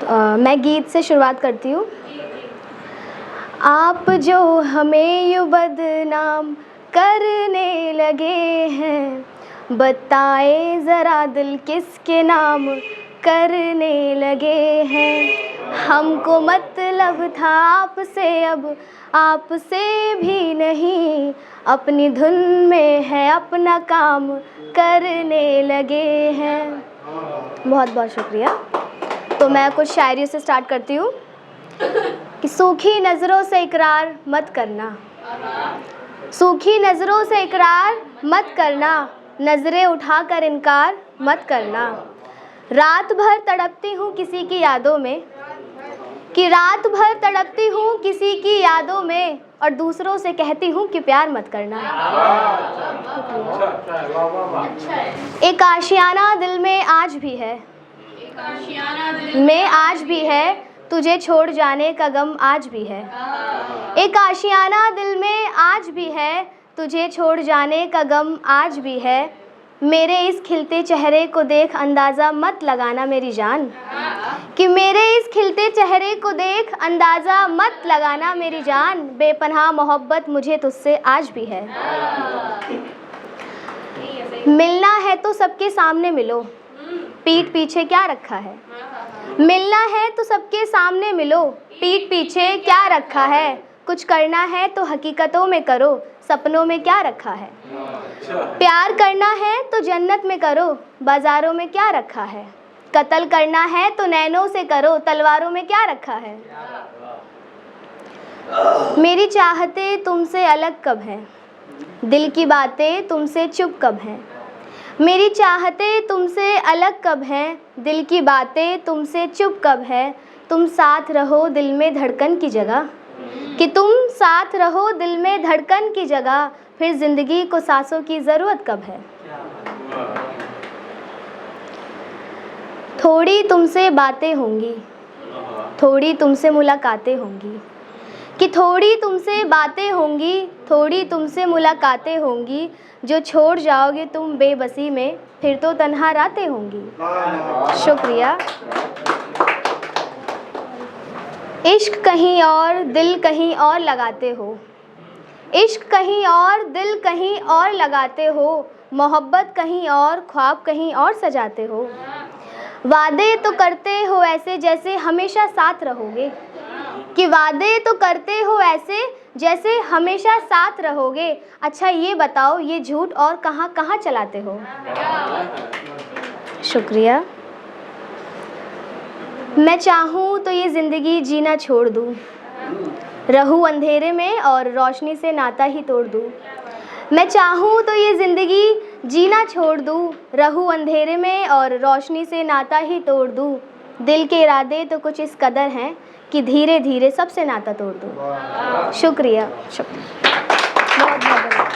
मैं गीत से शुरुआत करती हूँ। आप जो हमें यूँ बदनाम करने लगे हैं, बताए ज़रा दिल किसके नाम करने लगे हैं। हमको मतलब था आपसे, अब आपसे भी नहीं, अपनी धुन में है अपना काम करने लगे हैं। बहुत बहुत शुक्रिया। तो मैं कुछ शायरी से स्टार्ट करती हूँ कि सूखी नज़रों से इकरार मत करना, सूखी नज़रों से इकरार मत करना, नज़रें उठाकर इनकार मत करना। रात भर तड़पती हूँ किसी की यादों में, कि रात भर तड़पती हूँ किसी की यादों में, और दूसरों से कहती हूँ कि प्यार मत करना। एक आशियाना दिल में आज भी है, में आज भी है, तुझे छोड़ जाने का गम आज भी है। एक आशियाना दिल में आज भी है, तुझे छोड़ जाने का गम आज भी है। मेरे इस खिलते चेहरे को देख अंदाज़ा मत लगाना मेरी जान, कि मेरे इस खिलते चेहरे को देख अंदाज़ा मत लगाना मेरी जान। बेपनाह मोहब्बत मुझे तुझसे आज भी है। मिलना है तो सबके सामने मिलो, पीठ पीछे क्या रखा है। मिलना है तो सबके सामने मिलो, पीठ पीछे क्या रखा है। कुछ करना है तो हकीकतों में करो, सपनों में क्या रखा है। प्यार करना है तो जन्नत में करो, बाजारों में क्या रखा है। कत्ल करना है तो नैनों से करो, तलवारों में क्या रखा है। मेरी चाहतें तुमसे अलग कब हैं, दिल की बातें तुमसे चुप कब हैं। मेरी चाहतें तुमसे अलग कब हैं, दिल की बातें तुमसे चुप कब है। तुम साथ रहो दिल में धड़कन की जगह, कि तुम साथ रहो दिल में धड़कन की जगह, फिर ज़िंदगी को सांसों की ज़रूरत कब है। थोड़ी तुमसे बातें होंगी, थोड़ी तुमसे मुलाकातें होंगी, कि थोड़ी तुमसे बातें होंगी, थोड़ी तुमसे मुलाकातें होंगी। जो छोड़ जाओगे तुम बेबसी में, फिर तो तन्हा रातें होंगी। शुक्रिया। इश्क कहीं और दिल कहीं और लगाते हो, इश्क कहीं और दिल कहीं और लगाते हो, मोहब्बत कहीं और ख्वाब कहीं और सजाते हो। वादे तो करते हो ऐसे जैसे हमेशा साथ रहोगे, कि वादे तो करते हो ऐसे जैसे हमेशा साथ रहोगे। अच्छा ये बताओ ये झूठ और कहाँ कहाँ चलाते हो। शुक्रिया। मैं चाहूँ तो ये ज़िंदगी जीना छोड़ दूँ, रहूँ अंधेरे में और रोशनी से नाता ही तोड़ दूँ। मैं चाहूँ तो ये ज़िंदगी जीना छोड़ दूँ, रहूँ अंधेरे में और रोशनी से नाता ही तोड़ दूँ। दिल के इरादे तो कुछ इस कदर हैं कि धीरे धीरे सबसे नाता तोड़ दूँ। शुक्रिया। बहुत बहुत